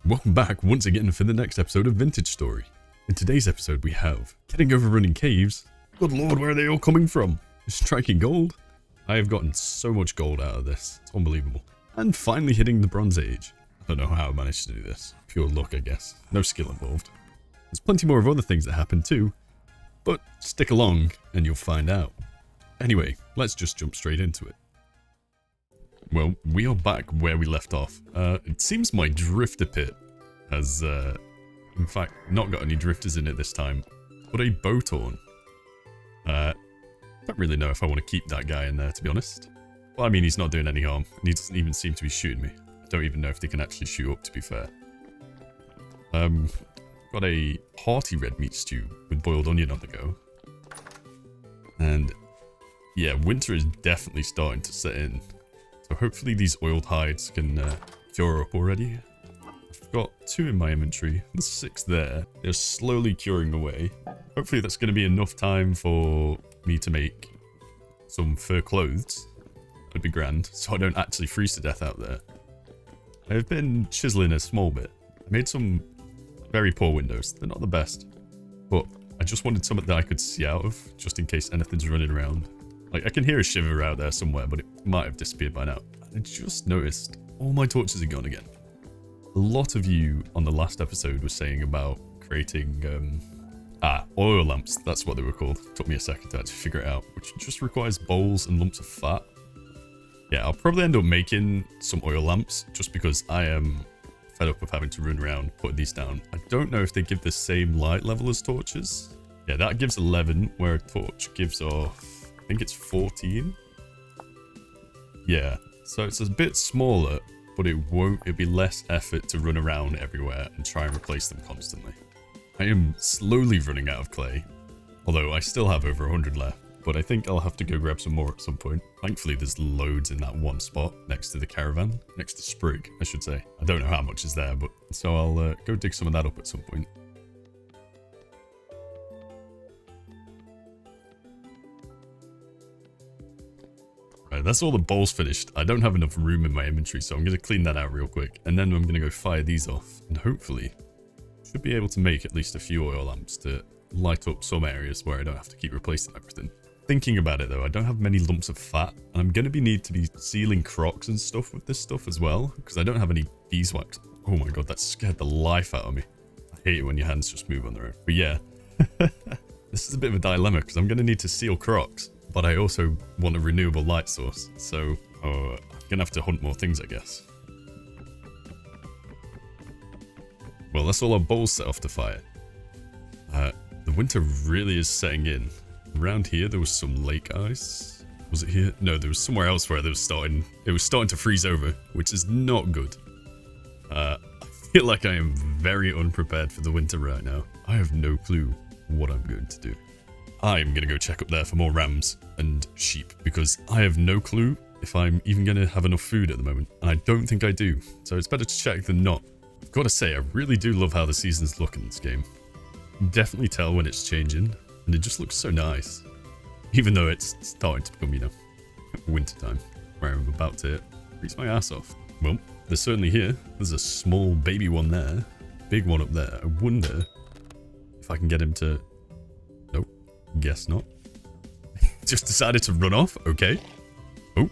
Welcome back once again for the next episode of Vintage Story. In today's episode we have getting overrunning caves. Good lord, where are they all coming from? Striking gold. I have gotten so much gold out of this. It's unbelievable. And finally hitting the Bronze Age. I don't know how I managed to do this. Pure luck, I guess. No skill involved. There's plenty more of other things that happen too. But stick along and you'll find out. Anyway, let's just jump straight into it. Well, we are back where we left off. It seems my drifter pit has, in fact, not got any drifters in it this time, but a boat horn. Don't really know if I want to keep that guy in there, to be honest. Well, I mean, he's not doing any harm, and he doesn't even seem to be shooting me. I don't even know if they can actually shoot up, to be fair. Got a hearty red meat stew with boiled onion on the go. And, yeah, winter is definitely starting to set in. So hopefully these oiled hides can cure up already. I've got 2 in my inventory. There's 6 there. They're slowly curing away. Hopefully that's going to be enough time for me to make some fur clothes. Would be grand, so I don't actually freeze to death out there. I've been chiseling a small bit. I made some very poor windows. They're not the best. But I just wanted something that I could see out of, just in case anything's running around. Like, I can hear a shiver out there somewhere, but it might have disappeared by now. I just noticed all my torches are gone again. A lot of you on the last episode were saying about creating, oil lamps. That's what they were called. Took me a second to actually figure it out, which just requires bowls and lumps of fat. Yeah, I'll probably end up making some oil lamps just because I am fed up of having to run around putting these down. I don't know if they give the same light level as torches. Yeah, that gives 11, where a torch gives off, I think it's 14. Yeah, so it's a bit smaller, but it'd be less effort to run around everywhere and try and replace them constantly. I am slowly running out of clay, although I still have over 100 left, but I think I'll have to go grab some more at some point. Thankfully there's loads in that one spot next to the caravan, next to Sprig, I should say. I don't know how much is there, but so I'll go dig some of that up at some point. Right, that's all the bowls finished. I don't have enough room in my inventory, so I'm going to clean that out real quick. And then I'm going to go fire these off. And hopefully, should be able to make at least a few oil lamps to light up some areas where I don't have to keep replacing everything. Thinking about it though, I don't have many lumps of fat. And I'm going to need to be sealing crocs and stuff with this stuff as well. Because I don't have any beeswax. Oh my god, that scared the life out of me. I hate it when your hands just move on their own. But yeah, this is a bit of a dilemma because I'm going to need to seal crocs. But I also want a renewable light source, so I'm gonna have to hunt more things, I guess. Well, that's all our bowls set off to fire. The winter really is setting in. Around here, there was some lake ice. Was it here? No, there was somewhere else where it was starting to freeze over, which is not good. I feel like I am very unprepared for the winter right now. I have no clue what I'm going to do. I'm going to go check up there for more rams and sheep because I have no clue if I'm even going to have enough food at the moment. And I don't think I do. So it's better to check than not. I've got to say, I really do love how the seasons look in this game. You can definitely tell when it's changing and it just looks so nice. Even though it's starting to become, you know, winter time where I'm about to freeze my ass off. Well, they're certainly here. There's a small baby one there. Big one up there. I wonder if I can get him to... Guess not. Just decided to run off. Okay. Oh.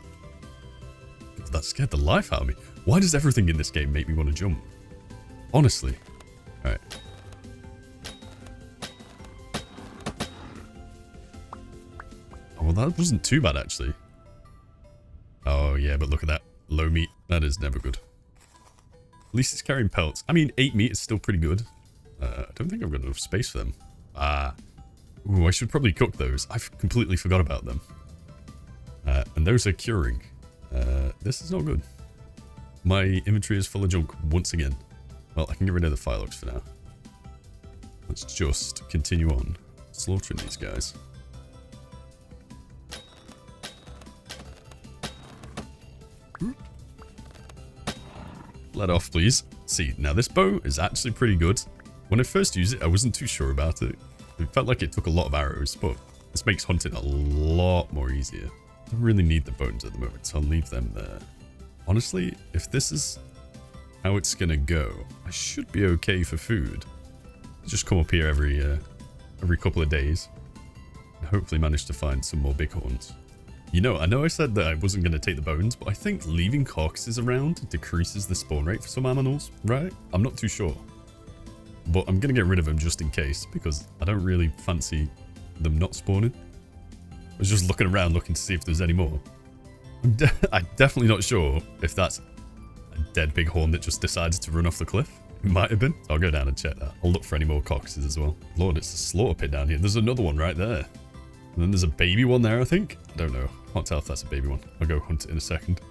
That scared the life out of me. Why does everything in this game make me want to jump? Honestly. Alright. Oh, well, that wasn't too bad, actually. Oh, yeah, but look at that. Low meat. That is never good. At least it's carrying pelts. I mean, 8 meat is still pretty good. I don't think I've got enough space for them. Ooh, I should probably cook those. I've completely forgot about them. And those are curing. This is not good. My inventory is full of junk once again. Well, I can get rid of the fire logs for now. Let's just continue on slaughtering these guys. Let off, please. See, now this bow is actually pretty good. When I first used it, I wasn't too sure about it. It felt like it took a lot of arrows, but this makes hunting a lot more easier. I don't really need the bones at the moment, so I'll leave them there. Honestly, if this is how it's gonna go, I should be okay for food. Just come up here every couple of days. And hopefully manage to find some more bighorns. You know I said that I wasn't going to take the bones, but I think leaving carcasses around decreases the spawn rate for some animals, right? I'm not too sure. But I'm going to get rid of them just in case, because I don't really fancy them not spawning. I was just looking around looking to see if there's any more. I'm definitely not sure if that's a dead bighorn that just decided to run off the cliff. It might have been. I'll go down and check that. I'll look for any more carcasses as well. Lord, it's a slaughter pit down here. There's another one right there. And then there's a baby one there, I think. I don't know. Can't tell if that's a baby one. I'll go hunt it in a second.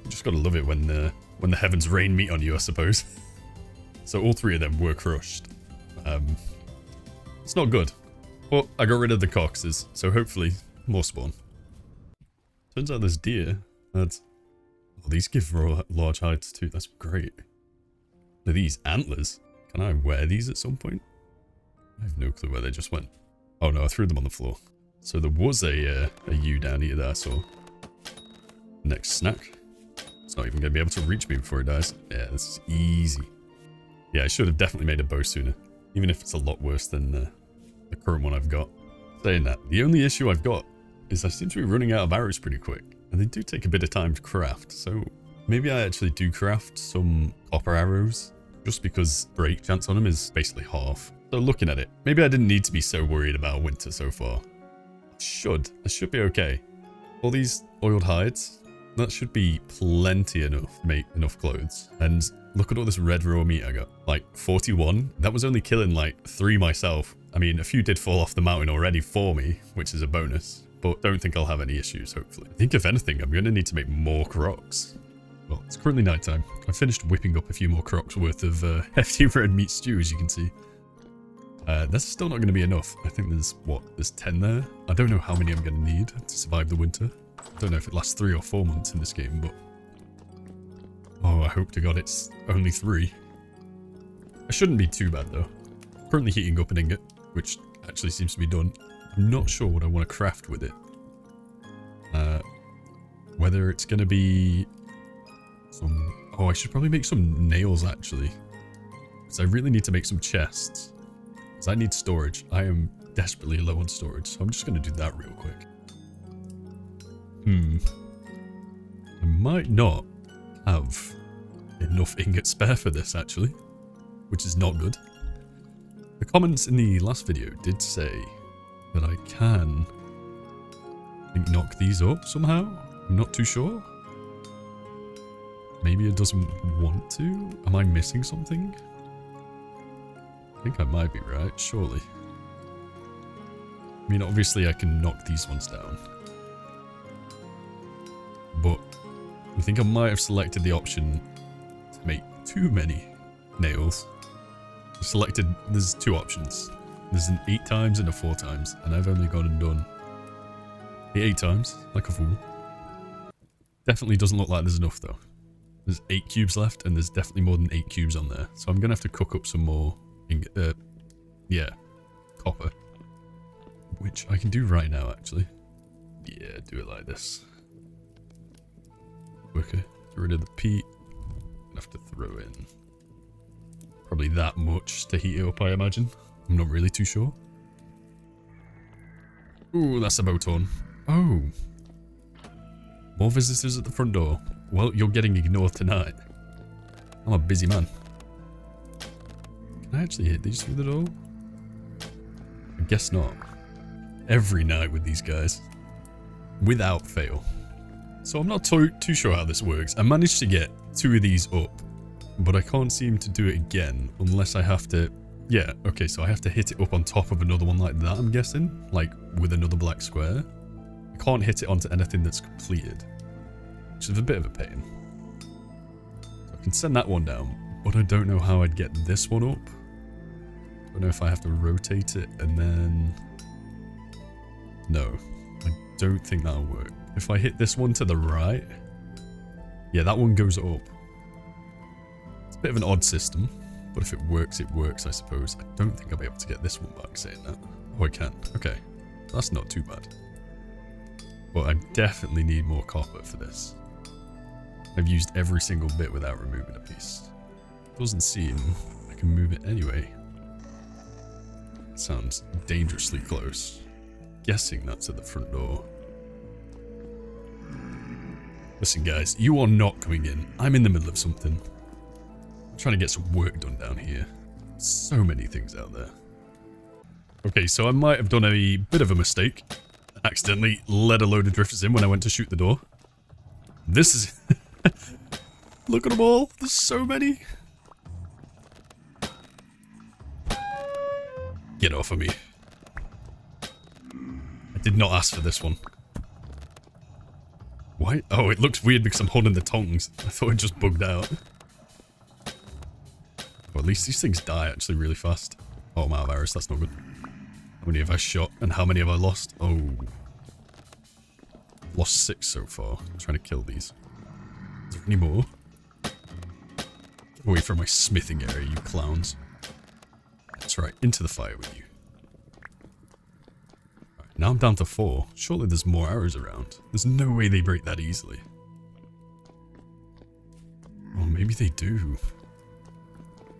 You just gotta love it when the heavens rain meat on you, I suppose. So all three of them were crushed. It's not good. But I got rid of the carcasses, so hopefully more spawn. Turns out there's deer. These give large hides too. That's great. Are these antlers? Can I wear these at some point? I have no clue where they just went. Oh no, I threw them on the floor. So there was a ewe down here that I saw. Next snack. It's not even going to be able to reach me before it dies. Yeah, this is easy. Yeah, I should have definitely made a bow sooner. Even if it's a lot worse than the current one I've got. Saying that, the only issue I've got is I seem to be running out of arrows pretty quick. And they do take a bit of time to craft. So maybe I actually do craft some copper arrows. Just because break chance on them is basically half. So looking at it, maybe I didn't need to be so worried about winter so far. I should be okay. All these oiled hides, that should be plenty enough to make enough clothes. And look at all this red raw meat I got. Like 41. That was only killing like 3 myself. I mean, a few did fall off the mountain already for me, which is a bonus. But don't think I'll have any issues, hopefully. I think if anything, I'm going to need to make more crocs. Well, it's currently nighttime. I finished whipping up a few more crocs worth of hefty red meat stew, as you can see. That's still not going to be enough. I think there's 10 there. I don't know how many I'm going to need to survive the winter. I don't know if it lasts 3 or 4 months in this game, but... Oh, I hope to God it's only 3. It shouldn't be too bad, though. Currently heating up an ingot, which actually seems to be done. I'm not sure what I want to craft with it. Whether it's going to be... Oh, I should probably make some nails, actually. Because I really need to make some chests. Because I need storage. I am desperately low on storage, so I'm just going to do that real quick. I might not have enough ingot spare for this, actually. Which is not good. The comments in the last video did say that I can, I think, knock these up somehow. I'm not too sure. Maybe it doesn't want to? Am I missing something? I think I might be right, surely. I mean, obviously I can knock these ones down. But I think I might have selected the option to make too many nails. I selected, there's 2 options. There's an 8 times and a 4 times, and I've only gone and done the 8 times, like a fool. Definitely doesn't look like there's enough though. There's 8 cubes left, and there's definitely more than 8 cubes on there. So I'm going to have to cook up some more, copper. Which I can do right now, actually. Yeah, do it like this. Okay, get rid of the peat. I'm going to have to throw in probably that much to heat it up, I imagine. I'm not really too sure. Ooh, that's a boat horn. Oh. More visitors at the front door. Well, you're getting ignored tonight. I'm a busy man. Can I actually hit these through the door? I guess not. Every night with these guys. Without fail. So I'm not too sure how this works. I managed to get 2 of these up. But I can't seem to do it again unless I have to... Yeah, okay, so I have to hit it up on top of another one like that, I'm guessing. Like, with another black square. I can't hit it onto anything that's completed. Which is a bit of a pain. So I can send that one down, but I don't know how I'd get this one up. I don't know if I have to rotate it and then... No, I don't think that'll work. If I hit this one to the right... Yeah, that one goes up. It's a bit of an odd system, but if it works, I suppose. I don't think I'll be able to get this one back saying that. Oh, I can. Okay, that's not too bad. But I definitely need more copper for this. I've used every single bit without removing a piece. Doesn't seem I can move it anyway. Sounds dangerously close. Guessing that's at the front door. Listen guys, you are not coming in. I'm in the middle of something. I'm trying to get some work done down here. So many things out there. Okay, so I might have done a bit of a mistake. Accidentally let a load of drifters in when I went to shoot the door. This is... Look at them all. There's so many. Get off of me. I did not ask for this one. Why? Oh, it looks weird because I'm holding the tongs. I thought it just bugged out. Well, at least these things die actually really fast. Oh, I'm out of arrows. That's not good. How many have I shot and how many have I lost? Oh. Lost 6 so far. I'm trying to kill these. Is there any more? Get away from my smithing area, you clowns. That's right. Into the fire with you. Now I'm down to 4. Surely there's more arrows around. There's no way they break that easily. Oh, maybe they do.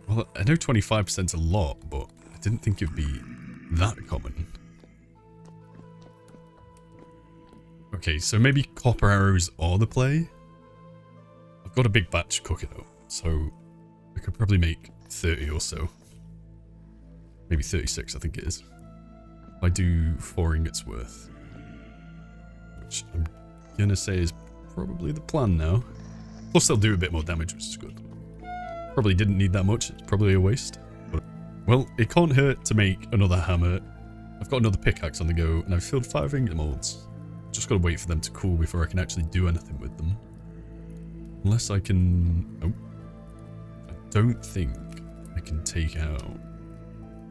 Well, I know 25% is a lot, but I didn't think it'd be that common. Okay, so maybe copper arrows are the play. I've got a big batch cooking though, so I could probably make 30 or so. Maybe 36, I think it is. I do 4 ingots worth, which I'm gonna say is probably the plan now. Plus they'll do a bit more damage, which is good. Probably didn't need that much, it's probably a waste. But, well, it can't hurt to make another hammer. I've got another pickaxe on the go, and I've filled 5 ingot molds. Just gotta wait for them to cool before I can actually do anything with them. Unless I can... Oh. I don't think I can take out...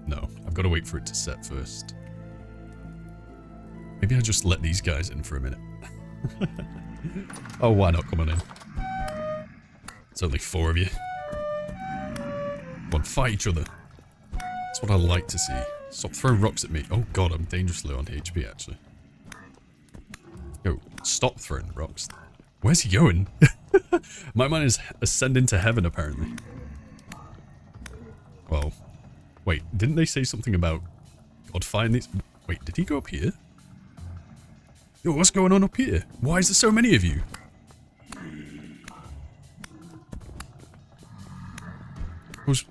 No, I've got to wait for it to set first. Maybe I just let these guys in for a minute. Oh, why not? Come on in. It's only 4 of you. Come on, fight each other. That's what I like to see. Stop throwing rocks at me. Oh god, I'm dangerously on HP actually. Yo, stop throwing rocks. Where's he going? My man is ascending to heaven apparently. Well, wait, didn't they say something about God find these? Wait, did he go up here? Yo, what's going on up here? Why is there so many of you?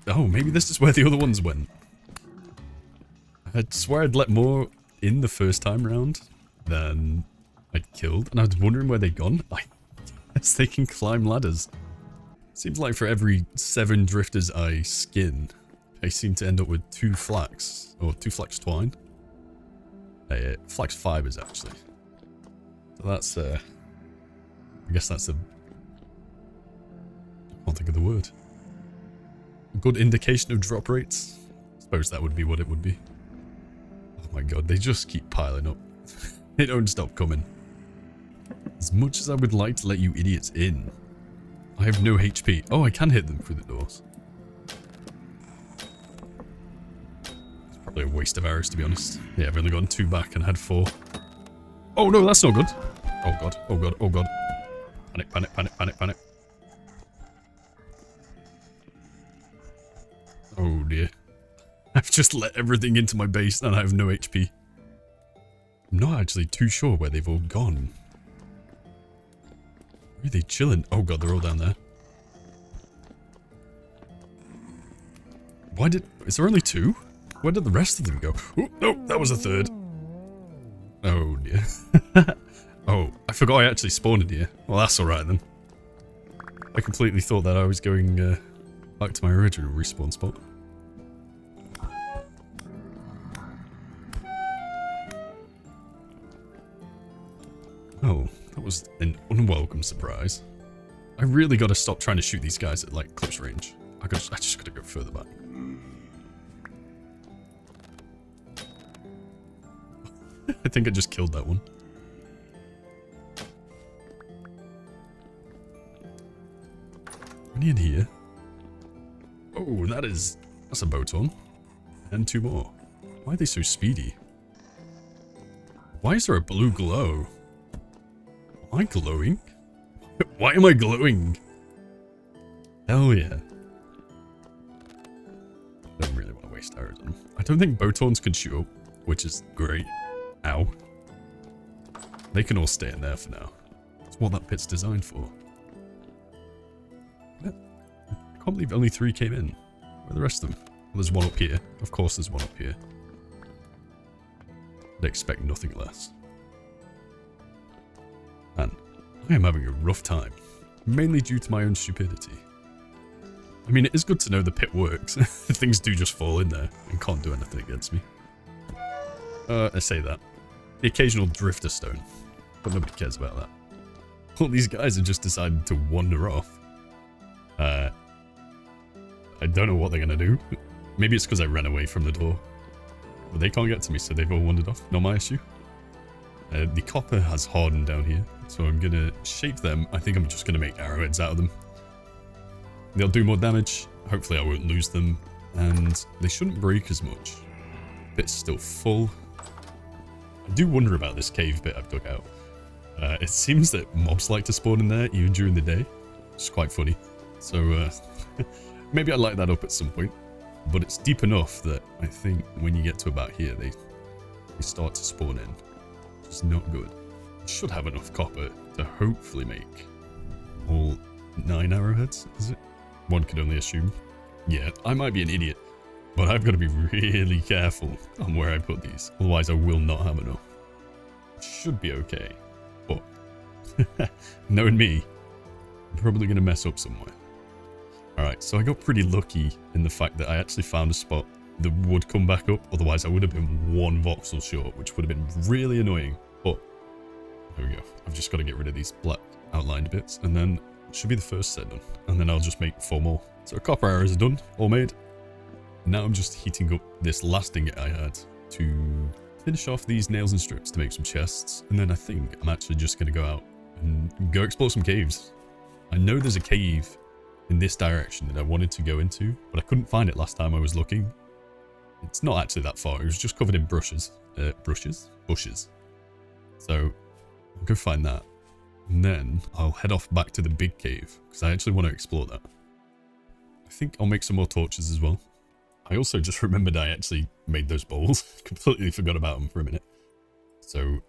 Oh, maybe this is where the other ones went. I swear I'd let more in the first time round than I'd killed, and I was wondering where they'd gone. I guess they can climb ladders. Seems like for every 7 drifters I skin, I seem to end up with 2 flax, or 2 flax twine. Flax fibers, actually. So that's, I guess that's a... I can't think of the word. A good indication of drop rates? I suppose that would be what it would be. Oh my god, they just keep piling up. They don't stop coming. As much as I would like to let you idiots in, I have no HP. Oh, I can hit them through the doors. It's probably a waste of arrows, to be honest. Yeah, I've only gotten 2 back and had 4. Oh no, that's not good. Oh god, oh god, oh god. Panic, panic, panic, panic, panic. Oh dear. I've just let everything into my base and I have no HP. I'm not actually too sure where they've all gone. Where are they chilling? Oh god, they're all down there. Is there only 2? Where did the rest of them go? Oh, no, that was a 3rd. Oh dear. Oh, I forgot I actually spawned in here. Well, that's alright then. I completely thought that I was going back to my original respawn spot. Oh, that was an unwelcome surprise. I really gotta stop trying to shoot these guys at like close range. I just gotta go further back. I think I just killed that one. Any in here? Oh, that's a boton. And 2 more. Why are they so speedy? Why is there a blue glow? Am I glowing? Why am I glowing? Hell yeah. want to waste arrows on them. I don't think Bowthorns can shoot up, which is great. Ow. They can all stay in there for now. That's what that pit's designed for. I can't believe only 3 came in. Where are the rest of them? Well, there's one up here. Of course there's one up here. I'd expect nothing less. Man, I am having a rough time. Mainly due to my own stupidity. I mean, it is good to know the pit works. Things do just fall in there and can't do anything against me. I say that. The occasional drifter stone. But nobody cares about that. All these guys have just decided to wander off. I don't know what they're going to do. Maybe it's because I ran away from the door. But they can't get to me, so they've all wandered off. Not my issue. The copper has hardened down here, so I'm going to shape them. I think I'm just going to make arrowheads out of them. They'll do more damage. Hopefully I won't lose them. And they shouldn't break as much. Bit's still full. I do wonder about this cave bit I've dug out. It seems that mobs like to spawn in there even during the day. It's quite funny. So maybe I'll light that up at some point. But it's deep enough that I think when you get to about here, they start to spawn in. It's not good. I should have enough copper to hopefully make all 9 arrowheads, is it? One could only assume. Yeah, I might be an idiot, but I've got to be really careful on where I put these. Otherwise, I will not have enough. It should be okay, but knowing me, I'm probably going to mess up somewhere. Alright, so I got pretty lucky in the fact that I actually found a spot that would come back up. Otherwise, I would have been 1 voxel short, which would have been really annoying. But there we go. I've just got to get rid of these black outlined bits, and then it should be the first set done. And then I'll just make 4 more. So copper arrows are done, all made. Now I'm just heating up this last ingot I had to finish off these nails and strips to make some chests. And then I think I'm actually just going to go out and go explore some caves. I know there's a cave in this direction that I wanted to go into, but I couldn't find it last time I was looking. It's not actually that far. It was just covered in bushes. So I'll go find that. And then I'll head off back to the big cave because I actually want to explore that. I think I'll make some more torches as well. I also just remembered I actually made those bowls. Completely forgot about them for a minute. So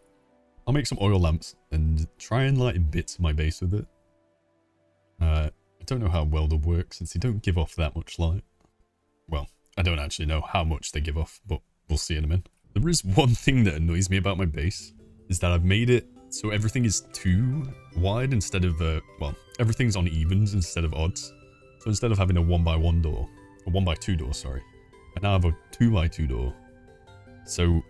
I'll make some oil lamps and try and light bits of my base with it. I don't know how well they'll work since they don't give off that much light. Well, I don't actually know how much they give off, but we'll see in a minute. There is one thing that annoys me about my base, is that I've made it so everything is 2 wide instead of, well, everything's on evens instead of odds. So instead of having a 1x1 door, a 1x2 door, sorry, I now have a 2x2 door. So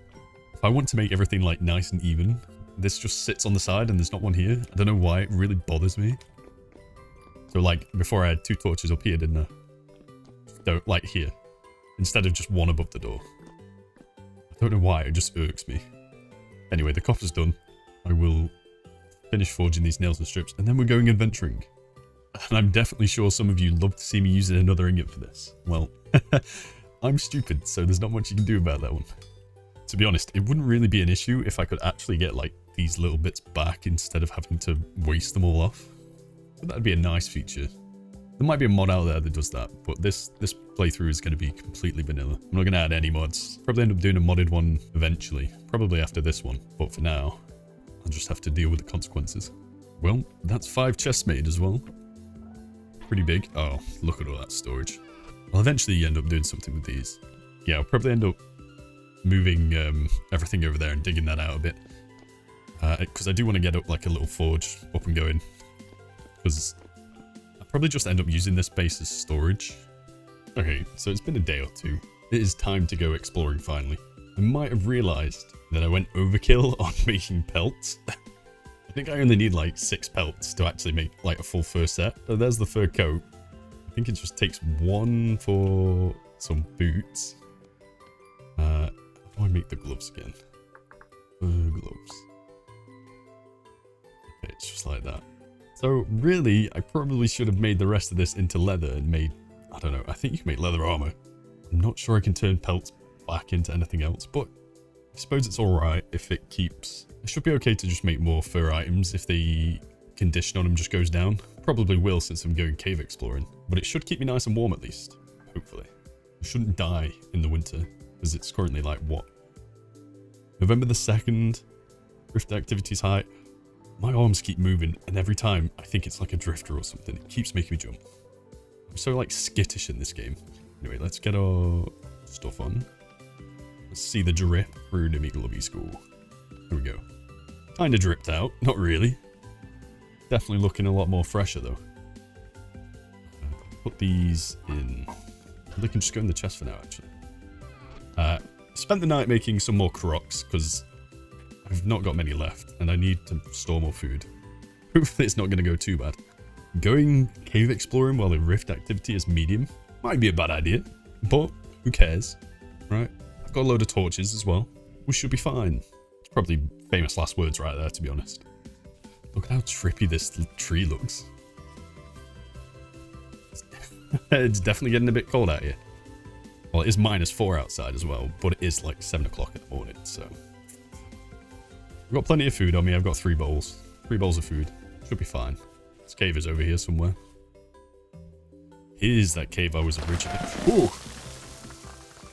if I want to make everything like nice and even, this just sits on the side and there's not one here. I don't know why, it really bothers me. So like before I had 2 torches up here, didn't I? So like here, instead of just 1 above the door. I don't know why, it just irks me. Anyway, the copper's done. I will finish forging these nails and strips, and then we're going adventuring. And I'm definitely sure some of you love to see me using another ingot for this. Well, I'm stupid, so there's not much you can do about that one. To be honest, it wouldn't really be an issue if I could actually get like these little bits back instead of having to waste them all off. So that'd be a nice feature. There might be a mod out there that does that, but this playthrough is going to be completely vanilla. I'm not going to add any mods. Probably end up doing a modded one eventually, probably after this one. But for now, I'll just have to deal with the consequences. Well, that's 5 chests made as well. Pretty big. Oh, look at all that storage. I'll eventually end up doing something with these. Yeah, I'll probably end up moving everything over there and digging that out a bit. Because I do want to get up like a little forge up and going. Because I'll probably just end up using this base as storage. Okay, so it's been a day or 2. It is time to go exploring finally. I might have realized that I went overkill on making pelts. I think I only need like 6 pelts to actually make like a full fur set. So there's the fur coat. I think it just takes 1 for some boots. How do I make the gloves again? Fur gloves. Okay, it's just like that. So really, I probably should have made the rest of this into leather and made, I don't know, I think you can make leather armor. I'm not sure I can turn pelts back into anything else, but I suppose it's alright if it keeps... It should be okay to just make more fur items if the condition on them just goes down. Probably will since I'm going cave exploring, but it should keep me nice and warm at least, hopefully. I shouldn't die in the winter, because it's currently like, what? November the 2nd, drift activity's high. My arms keep moving, and every time I think it's like a drifter or something. It keeps making me jump. I'm so like skittish in this game. Anyway, let's get our stuff on. Let's see the drip through the Megalobby School. Here we go. Kinda dripped out, not really. Definitely looking a lot more fresher though. Put these in. They can just go in the chest for now, actually. Spent the night making some more crocs, because I've not got many left, and I need to store more food. Hopefully it's not going to go too bad. Going cave exploring while the rift activity is medium might be a bad idea, but who cares, right? I've got a load of torches as well. We should be fine. It's probably famous last words right there, to be honest. Look at how trippy this tree looks. It's definitely getting a bit cold out here. Well, it is -4 outside as well, but it is like 7 o'clock in the morning, so... I've got plenty of food on me. I've got 3 bowls. 3 bowls of food. Should be fine. This cave is over here somewhere. Here's that cave I was originally... Ooh!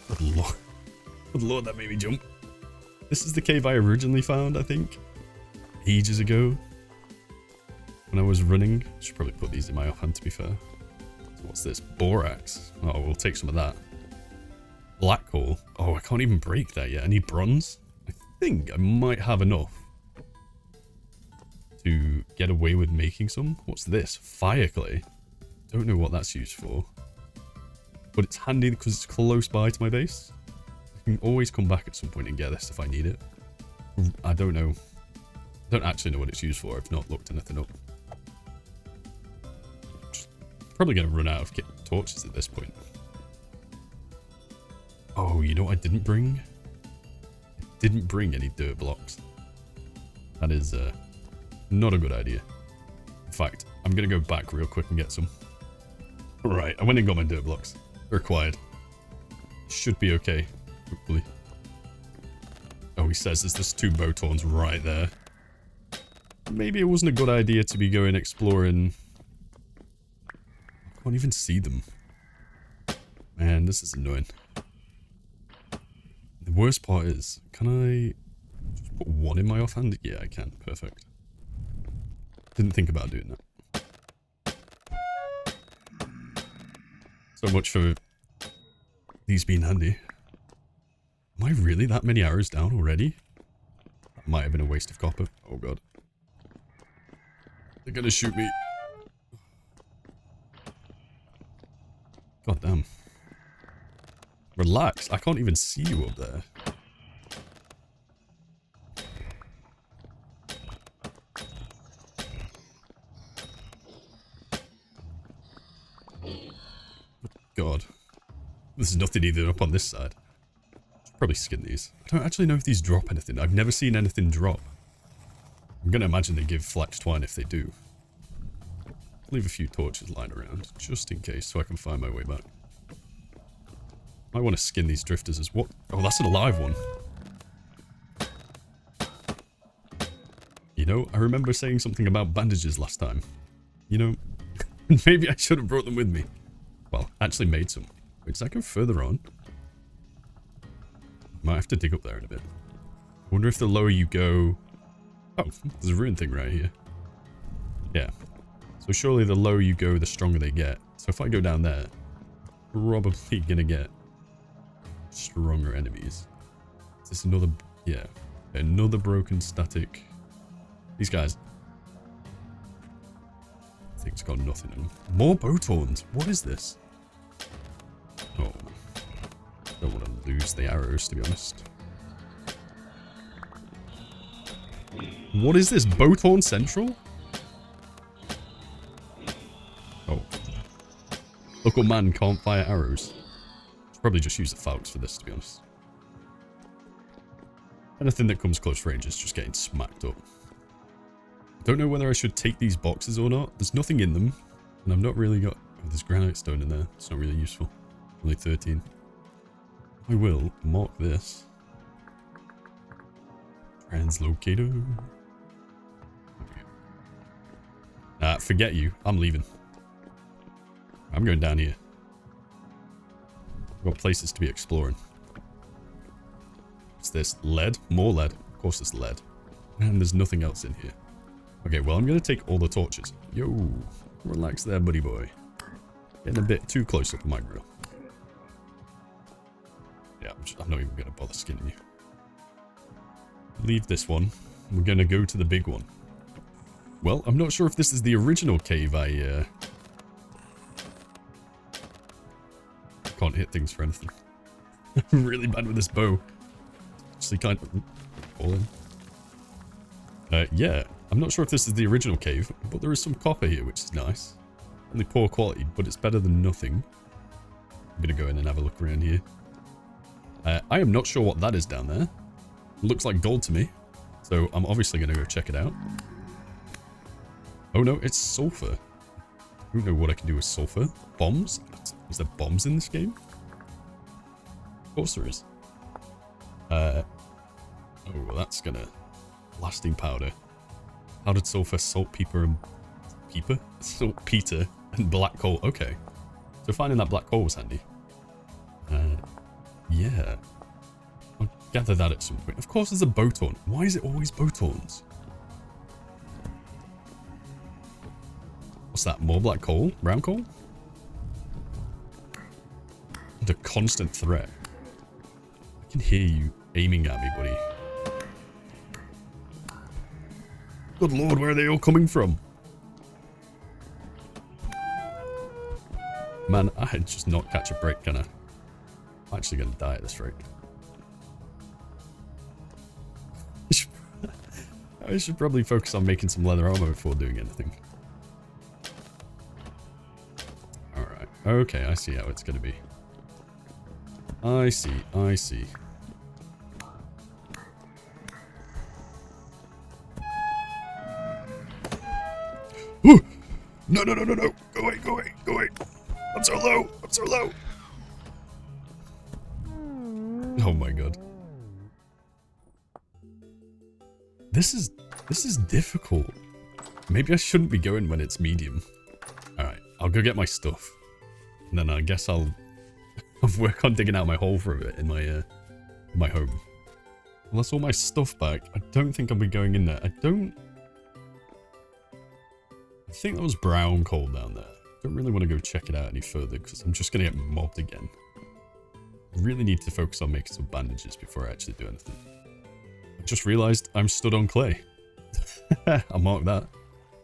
Good lord. Good lord, that made me jump. This is the cave I originally found, I think. Ages ago. When I was running. I should probably put these in my offhand, to be fair. So what's this? Borax. Oh, we'll take some of that. Black coal. Oh, I can't even break that yet. I need bronze. I think I might have enough to get away with making some. What's this? Fire clay. Don't know what that's used for. But it's handy because it's close by to my base. I can always come back at some point and get this if I need it. I don't know. I don't actually know what it's used for. I've not looked anything up. Probably going to run out of torches at this point. Oh, you know what I didn't bring? I didn't bring any dirt blocks. That is not a good idea. In fact, I'm going to go back real quick and get some. Right, I went and got my dirt blocks. They're required. Should be okay, hopefully. Oh, he says there's just 2 bowtorns right there. Maybe it wasn't a good idea to be going exploring. I can't even see them. Man, this is annoying. The worst part is, can I just put 1 in my offhand? Yeah, I can. Perfect. Didn't think about doing that. So much for these being handy. Am I really that many arrows down already? That might have been a waste of copper. Oh god. They're gonna shoot me. God damn. Relax, I can't even see you up there. God. There's nothing either up on this side. Should probably skin these. I don't actually know if these drop anything. I've never seen anything drop. I'm gonna imagine they give flax twine if they do. Leave a few torches lying around, just in case, so I can find my way back. I want to skin these drifters as what? Oh, that's an alive one. You know, I remember saying something about bandages last time. You know, maybe I should have brought them with me. Well, actually made some. Wait, does that go further on? Might have to dig up there in a bit. I wonder if the lower you go... Oh, there's a rune thing right here. Yeah. So surely the lower you go, the stronger they get. So if I go down there, probably gonna get stronger enemies. Is this another... Yeah. Another broken static. These guys... I think it's got nothing in them. More bowtorns. What is this? Oh. Don't want to lose the arrows, to be honest. What is this? Bowtorn Central? Oh. Local man can't fire arrows. Should probably just use the falcons for this, to be honest. Anything that comes close range is just getting smacked up. Don't know whether I should take these boxes or not. There's nothing in them. And I've not really got... Oh, there's granite stone in there. It's not really useful. Only 13. I will mark this. Translocator. Forget you. I'm leaving. I'm going down here. We've got places to be exploring. What's this? Lead? More lead. Of course it's lead. And there's nothing else in here. Okay, well, I'm going to take all the torches. Yo, relax there, buddy boy. Getting a bit too close up to my grill. Yeah, I'm not even going to bother skinning you. Leave this one. We're going to go to the big one. Well, I'm not sure if this is the original cave. I can't hit things for anything. I'm really bad with this bow. Actually, kind of fall in. Yeah, I'm not sure if this is the original cave, but there is some copper here, which is nice. Only poor quality, but it's better than nothing. I'm gonna go in and have a look around here. I am not sure what that is down there. It looks like gold to me, so I'm obviously gonna go check it out. Oh no, it's sulfur. I don't know what I can do with sulfur. Bombs? Is there bombs in this game? Of course there is. Oh, well, that's gonna... Lasting powder. Powdered sulfur, saltpeter, and... Peeper? Saltpeter and black coal. Okay. So finding that black coal was handy. Yeah. I'll gather that at some point. Of course there's a boat horn. Why is it always boat horns? What's that? More black coal? Brown coal? The constant threat. I can hear you aiming at me, buddy. Good lord, where are they all coming from? Man, I just not catch a break, can I? I'm actually going to die at this rate. I should probably focus on making some leather armor before doing anything. Alright. Okay, I see how it's going to be. I see. I see. Ooh! No, no, no, no, no. Go away, go away, go away. I'm so low. I'm so low. Oh my god. This is difficult. Maybe I shouldn't be going when it's medium. Alright, I'll go get my stuff. And then I guess I'll work on digging out my hole for a bit in my home. Well, that's all my stuff back. I don't think I'll be going in there. I think that was brown coal down there. I don't really want to go check it out any further because I'm just going to get mobbed again. I really need to focus on making some bandages before I actually do anything. I just realized I'm stood on clay. I'll mark that.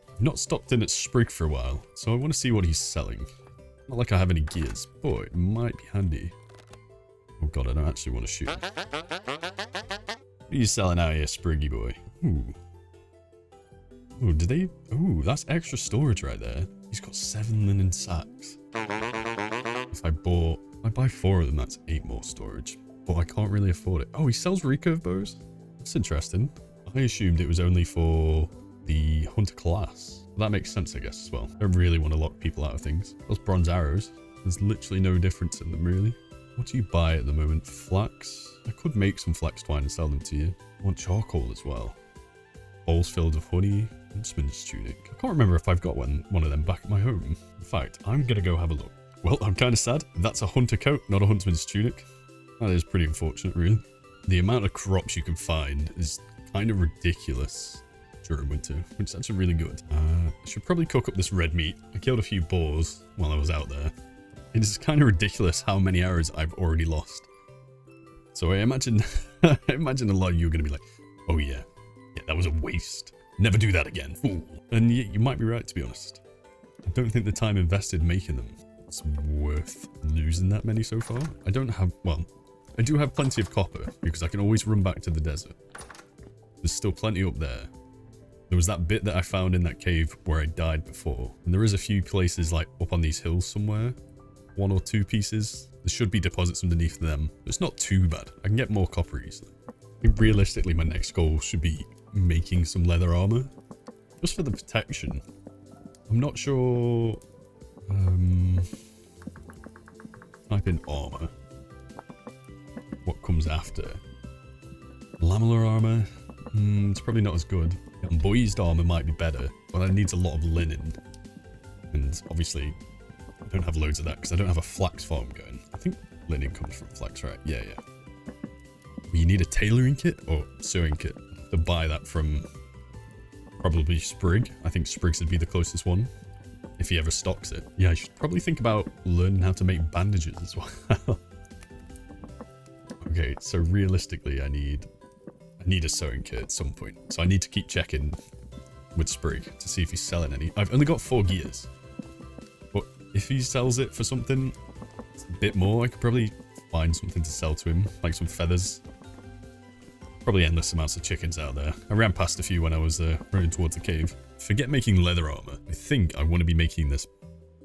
I've not stopped in at Sprig for a while, so I want to see what he's selling. Not like I have any gears, but it might be handy. Oh god, I don't actually want to shoot him. What are you selling out here, Spriggy boy? Ooh. Oh, did they? Ooh, that's extra storage right there. He's got 7 linen sacks. If I buy 4 of them, that's 8 more storage. But I can't really afford it. Oh, he sells recurve bows? That's interesting. I assumed it was only for the hunter class. That makes sense, I guess, as well. I don't really want to lock people out of things. Those bronze arrows, there's literally no difference in them, really. What do you buy at the moment? Flax? I could make some flax twine and sell them to you. I want charcoal as well. Bowls filled with honey. Huntsman's tunic. I can't remember if I've got one of them back at my home. In fact, I'm gonna go have a look. Well, I'm kind of sad. That's a hunter coat, not a huntsman's tunic. That is pretty unfortunate, really. The amount of crops you can find is kind of ridiculous during winter, which is actually really good. I should probably cook up this red meat. I killed a few boars while I was out there. It is kind of ridiculous how many hours I've already lost. So I imagine, I imagine a lot of you are going to be like, oh yeah, that was a waste. Never do that again, fool. And you might be right, to be honest. I don't think the time invested making them is worth losing that many so far. I don't have, well, I do have plenty of copper because I can always run back to the desert. There's still plenty up there. There was that bit that I found in that cave where I died before. And there is a few places like up on these hills somewhere. 1 or 2 pieces. There should be deposits underneath them. It's not too bad. I can get more copper easily. I think realistically my next goal should be making some leather armor. Just for the protection. I'm not sure... type in armor. What comes after? Lamellar armor? It's probably not as good. Embossed armor might be better, but that needs a lot of linen. And obviously, I don't have loads of that because I don't have a flax farm going. I think linen comes from flax, right? Yeah, yeah. You need a tailoring kit or sewing kit to buy that from probably Sprig. I think Sprig's would be the closest one if he ever stocks it. Yeah, I should probably think about learning how to make bandages as well. Okay, so realistically, I need a sewing kit at some point. So I need to keep checking with Sprig to see if he's selling any. I've only got 4 gears, but if he sells it for something a bit more, I could probably find something to sell to him, like some feathers. Probably endless amounts of chickens out there. I ran past a few when I was running towards the cave. Forget making leather armor. I think I want to be making this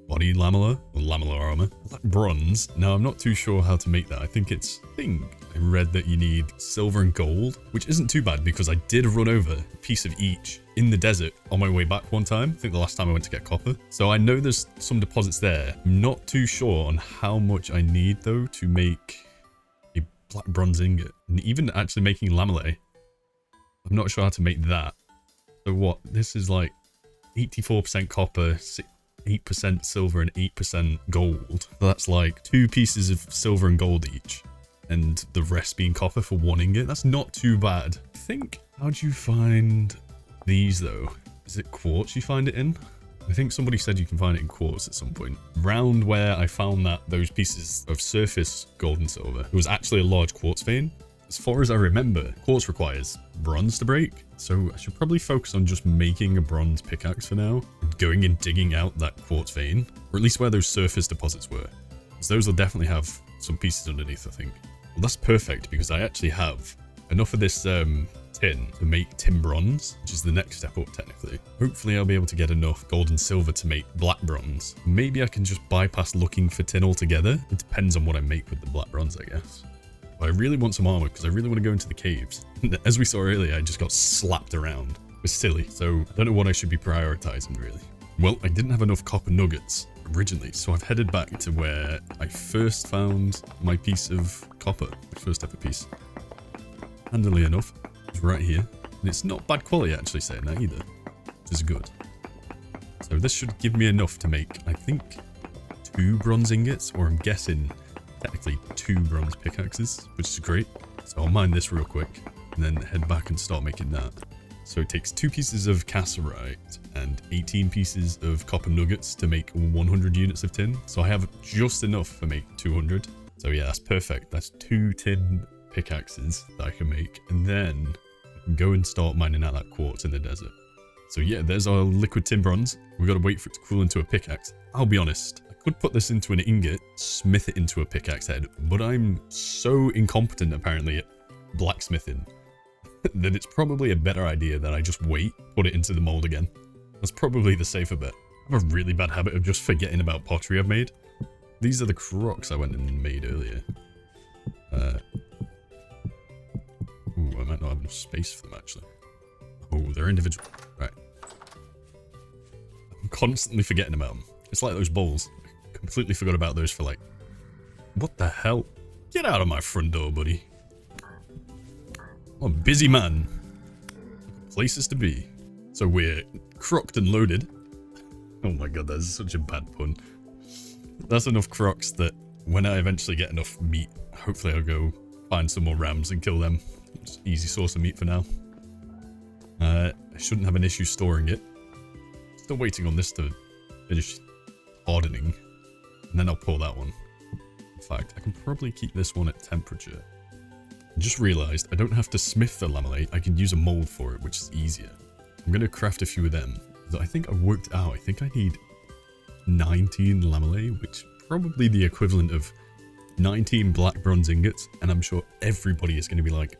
body lamellar or lamellar armor. Black bronze. Now I'm not too sure how to make that. I read that you need silver and gold, which isn't too bad because I did run over a piece of each in the desert on my way back one time. I think the last time I went to get copper. So I know there's some deposits there. I'm not too sure on how much I need though to make a black bronze ingot. And even actually making lamellae, I'm not sure how to make that. So what? This is like 84% copper, 8% silver and 8% gold. So that's like 2 pieces of silver and gold each. And the rest being copper for 1 ingot. That's not too bad. I think, how do you find these though? Is it quartz you find it in? I think somebody said you can find it in quartz at some point. Round where I found those pieces of surface gold and silver, it was actually a large quartz vein. As far as I remember, quartz requires bronze to break. So I should probably focus on just making a bronze pickaxe for now. And going and digging out that quartz vein, or at least where those surface deposits were. Because those will definitely have some pieces underneath, I think. Well, that's perfect because I actually have enough of this tin to make tin bronze, which is the next step up technically. Hopefully I'll be able to get enough gold and silver to make black bronze. Maybe I can just bypass looking for tin altogether. It depends on what I make with the black bronze, I guess. But I really want some armor because I really want to go into the caves. As we saw earlier, I just got slapped around. It was silly, so I don't know what I should be prioritizing really. Well, I didn't have enough copper nuggets originally, so I've headed back to where I first found my piece of copper, my first ever piece. Handily enough, it's right here, and it's not bad quality actually saying that either, which is good. So this should give me enough to make, I think, 2 bronze ingots, or I'm guessing technically 2 bronze pickaxes, which is great. So I'll mine this real quick and then head back and start making that. So it takes 2 pieces of cassiterite and 18 pieces of copper nuggets to make 100 units of tin. So I have just enough to make 200. So yeah, that's perfect. That's 2 tin pickaxes that I can make. And then I can go and start mining out that quartz in the desert. So yeah, there's our liquid tin bronze. We've got to wait for it to cool into a pickaxe. I'll be honest, I could put this into an ingot, smith it into a pickaxe head, but I'm so incompetent apparently at blacksmithing that it's probably a better idea that I just wait, put it into the mold again. That's probably the safer bet. I have a really bad habit of just forgetting about pottery I've made. These are the crocs I went and made earlier. Ooh, I might not have enough space for them actually. Oh, they're individual. Right. I'm constantly forgetting about them. It's like those bowls. I completely forgot about those for like... What the hell? Get out of my front door, buddy. I'm a busy man. Places to be. So we're crocked and loaded. Oh my god, that's such a bad pun. That's enough crocs that when I eventually get enough meat, hopefully I'll go find some more rams and kill them. Just easy source of meat for now. I shouldn't have an issue storing it. Still waiting on this to finish hardening. And then I'll pull that one. In fact, I can probably keep this one at temperature. I just realized I don't have to smith the lamellae. I can use a mold for it, which is easier. I'm going to craft a few of them. I think I worked out. I think I need 19 lamellae, which is probably the equivalent of 19 black bronze ingots. And I'm sure everybody is going to be like,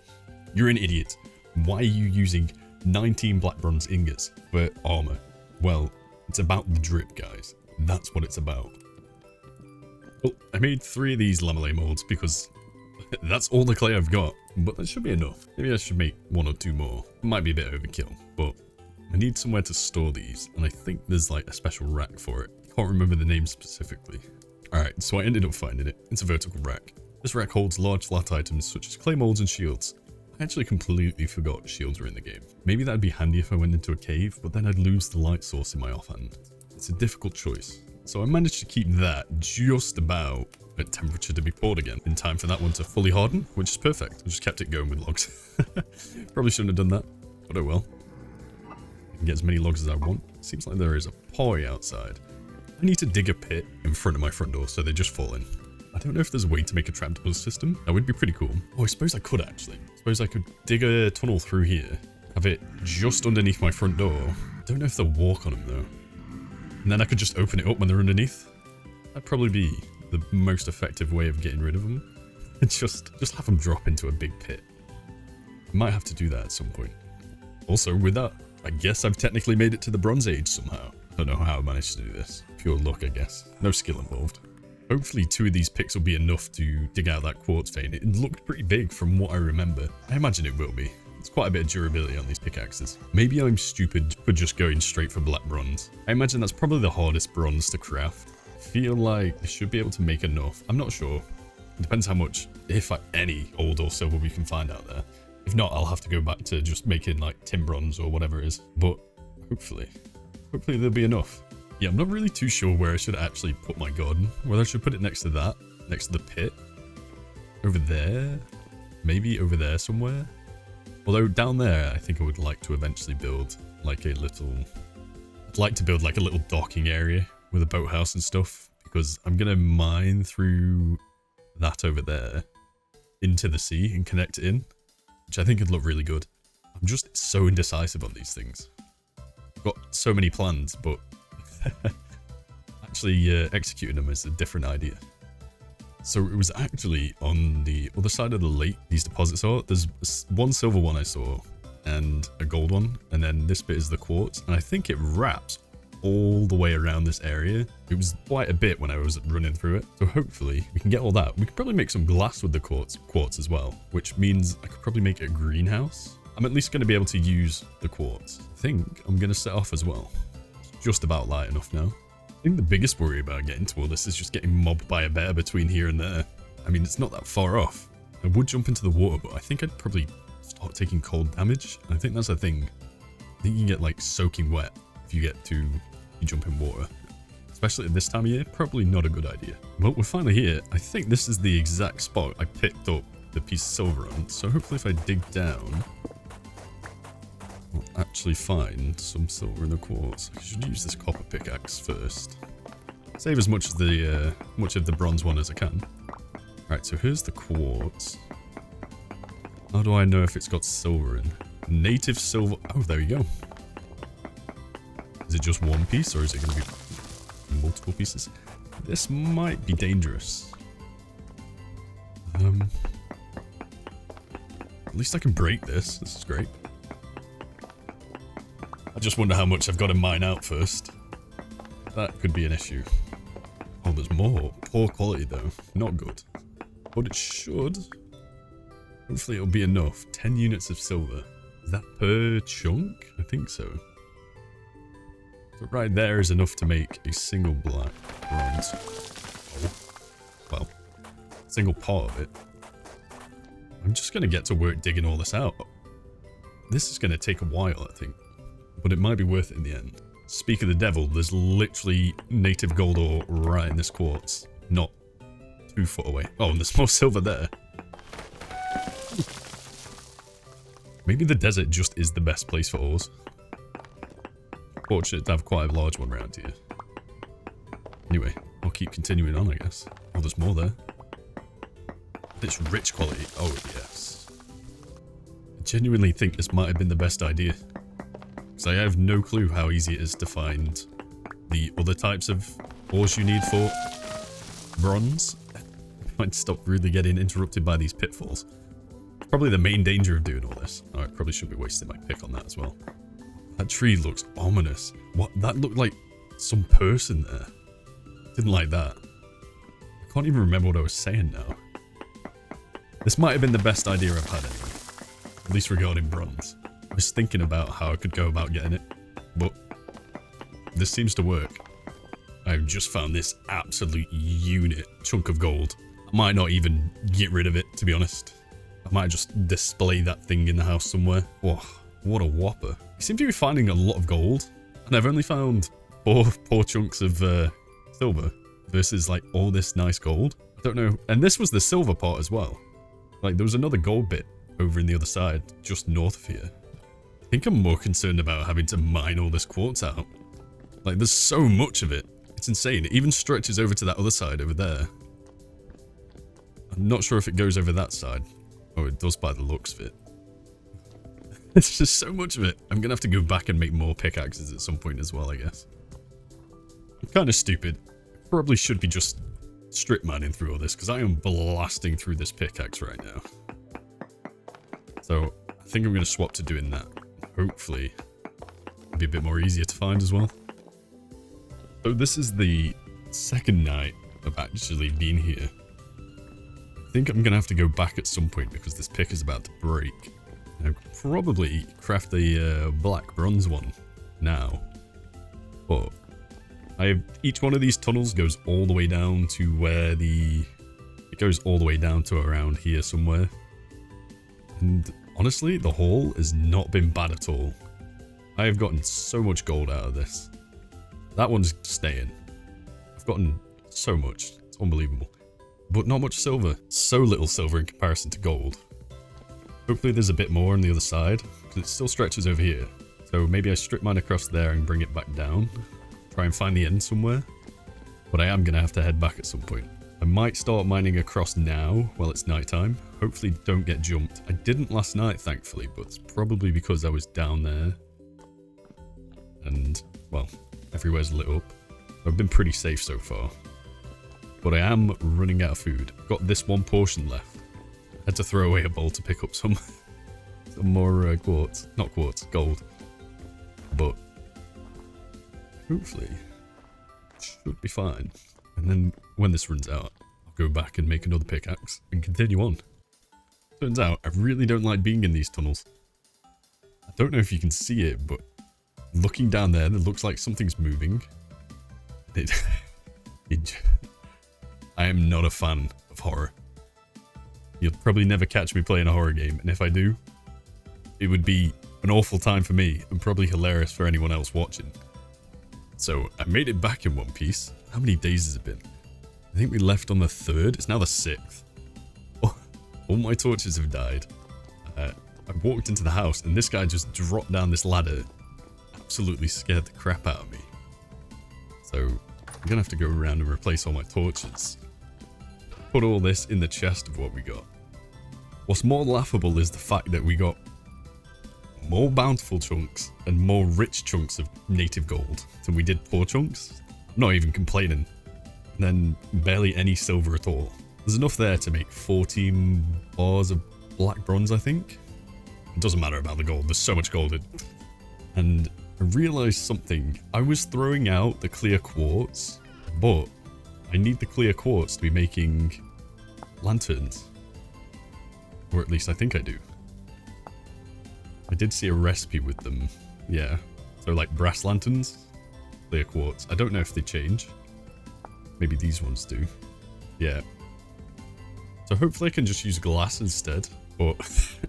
you're an idiot. Why are you using 19 black bronze ingots for armor? Well, it's about the drip, guys. That's what it's about. Well, I made 3 of these lamellae molds because that's all the clay I've got, but that should be enough. Maybe I should make 1 or 2 more. It might be a bit overkill, but I need somewhere to store these, and I think there's like a special rack for it. I can't remember the name specifically. Alright, so I ended up finding it. It's a vertical rack. This rack holds large flat items such as clay molds and shields. I actually completely forgot shields were in the game. Maybe that'd be handy if I went into a cave, but then I'd lose the light source in my offhand. It's a difficult choice. So I managed to keep that just about at temperature to be poured again in time for that one to fully harden, which is perfect. I just kept it going with logs. Probably shouldn't have done that, but oh well. I can get as many logs as I want. Seems like there is a poi outside. I need to dig a pit in front of my front door so they just fall in. I don't know if there's a way to make a trap door system. That would be pretty cool. Oh, I suppose I could actually. I suppose I could dig a tunnel through here. Have it just underneath my front door. I don't know if they'll walk on them though. And then I could just open it up when they're underneath. That'd probably be the most effective way of getting rid of them. just have them drop into a big pit. I might have to do that at some point. Also, with that, I guess I've technically made it to the Bronze Age somehow. I don't know how I managed to do this. Pure luck, I guess. No skill involved. Hopefully 2 of these picks will be enough to dig out that quartz vein. It looked pretty big from what I remember. I imagine it will be. There's quite a bit of durability on these pickaxes. Maybe I'm stupid for just going straight for black bronze. I imagine that's probably the hardest bronze to craft. I feel like I should be able to make enough. I'm not sure. It depends how much, if any, gold or silver we can find out there. If not, I'll have to go back to just making like tin bronze or whatever it is. But hopefully there'll be enough. Yeah, I'm not really too sure where I should actually put my garden. Whether I should put it next to that, next to the pit, over there, maybe over there somewhere. Although down there, I think I would like to eventually build like a little... I'd like to build like a little docking area with a boathouse and stuff. Because I'm going to mine through that over there into the sea and connect it in. Which I think would look really good. I'm just so indecisive on these things. I've got so many plans, but actually executing them is a different idea. So it was actually on the other side of the lake these deposits are. There's one silver one I saw and a gold one, and then this bit is the quartz, and I think it wraps all the way around this area. It was quite a bit when I was running through it, so hopefully we can get all that. We could probably make some glass with the quartz as well, which means I could probably make a greenhouse. I'm at least going to be able to use the quartz. I think I'm going to set off as well. It's just about light enough now. I think the biggest worry about getting to all this is just getting mobbed by a bear between here and there. I mean, it's not that far off. I would jump into the water, but I think I'd probably start taking cold damage. I think that's the thing. I think you can get like soaking wet if you jump in water. Especially at this time of year, probably not a good idea. Well, we're finally here. I think this is the exact spot I picked up the piece of silver on. So hopefully if I dig down, I'll actually find some silver in the quartz. I should use this copper pickaxe first. Save as much of the bronze one as I can. Right, so here's the quartz. How do I know if it's got silver in? Native silver. Oh, there you go. Is it just one piece, or is it going to be multiple pieces? This might be dangerous. At least I can break this. This is great. I just wonder how much I've got to mine out first. That could be an issue. Oh, there's more. Poor quality though. Not good. But it should. Hopefully it'll be enough. 10 units of silver. Is that per chunk? I think so. So right there is enough to make a single black bronze. Oh. Well, single part of it. I'm just going to get to work digging all this out. This is going to take a while, I think. But it might be worth it in the end. Speak of the devil, there's literally native gold ore right in this quartz. Not 2 foot away. Oh, and there's more silver there. Maybe the desert just is the best place for ores. Fortunate to have quite a large one around here. Anyway, I'll keep continuing on, I guess. Oh, there's more there. It's rich quality. Oh, yes. I genuinely think this might have been the best idea. Because I have no clue how easy it is to find the other types of ores you need for bronze. I might stop really getting interrupted by these pitfalls. Probably the main danger of doing all this. Oh, I probably should be wasting my pick on that as well. That tree looks ominous. What? That looked like some person there. Didn't like that. I can't even remember what I was saying now. This might have been the best idea I've had anyway. At least regarding bronze. I was thinking about how I could go about getting it, but this seems to work. I've just found this absolute unit chunk of gold. I might not even get rid of it, to be honest. I might just display that thing in the house somewhere. Whoa, what a whopper. I seem to be finding a lot of gold, and I've only found four chunks of silver versus like all this nice gold. I don't know. And this was the silver part as well. Like there was another gold bit over in the other side, just north of here. I think I'm more concerned about having to mine all this quartz out. Like there's so much of it. It's insane. It even stretches over to that other side over there. I'm not sure if it goes over that side. Oh, it does by the looks of it. It's just so much of it. I'm going to have to go back and make more pickaxes at some point as well, I guess. I'm kind of stupid. Probably should be just strip mining through all this because I am blasting through this pickaxe right now. So I think I'm going to swap to doing that. Hopefully it'll be a bit more easier to find as well. So this is the second night of actually being here. I think I'm going to have to go back at some point because this pick is about to break. I could probably craft a black bronze one now. But each one of these tunnels goes all the way down to where it goes all the way down to around here somewhere. And honestly, the haul has not been bad at all. I have gotten so much gold out of this. That one's staying. I've gotten so much. It's unbelievable. But not much silver. So little silver in comparison to gold. Hopefully there's a bit more on the other side, because it still stretches over here. So maybe I strip mine across there and bring it back down. Try and find the end somewhere. But I am going to have to head back at some point. I might start mining across now while it's nighttime. Hopefully don't get jumped. I didn't last night, thankfully, but it's probably because I was down there. And, well, everywhere's lit up. I've been pretty safe so far. But I am running out of food. I've got this one portion left. I had to throw away a bowl to pick up some more quartz. Not quartz, gold. But hopefully it should be fine. And then when this runs out, I'll go back and make another pickaxe and continue on. Turns out I really don't like being in these tunnels. I don't know if you can see it, but looking down there, it looks like something's moving. I am not a fan of horror. You'll probably never catch me playing a horror game, and if I do, it would be an awful time for me and probably hilarious for anyone else watching. So I made it back in one piece. How many days has it been? I think we left on the 3rd. It's now the 6th. Oh, all my torches have died. I walked into the house and this guy just dropped down this ladder. Absolutely scared the crap out of me. So I'm gonna have to go around and replace all my torches. Put all this in the chest of what we got. What's more laughable is the fact that we got more bountiful chunks and more rich chunks of native gold than we did poor chunks. I'm not even complaining. And then barely any silver at all. There's enough there to make 14 bars of black bronze, I think. It doesn't matter about the gold. There's so much gold in. And I realized something. I was throwing out the clear quartz, but I need the clear quartz to be making lanterns. Or at least I think I do. I did see a recipe with them. Yeah. So like brass lanterns, clear quartz. I don't know if they change. Maybe these ones do. Yeah. So hopefully I can just use glass instead. But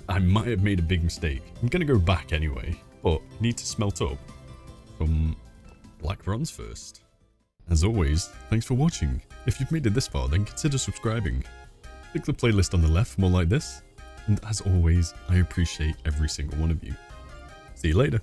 I might have made a big mistake. I'm going to go back anyway. But I need to smelt up some black bronze first. As always, thanks for watching. If you've made it this far, then consider subscribing. Click the playlist on the left for more like this. And as always, I appreciate every single one of you. See you later.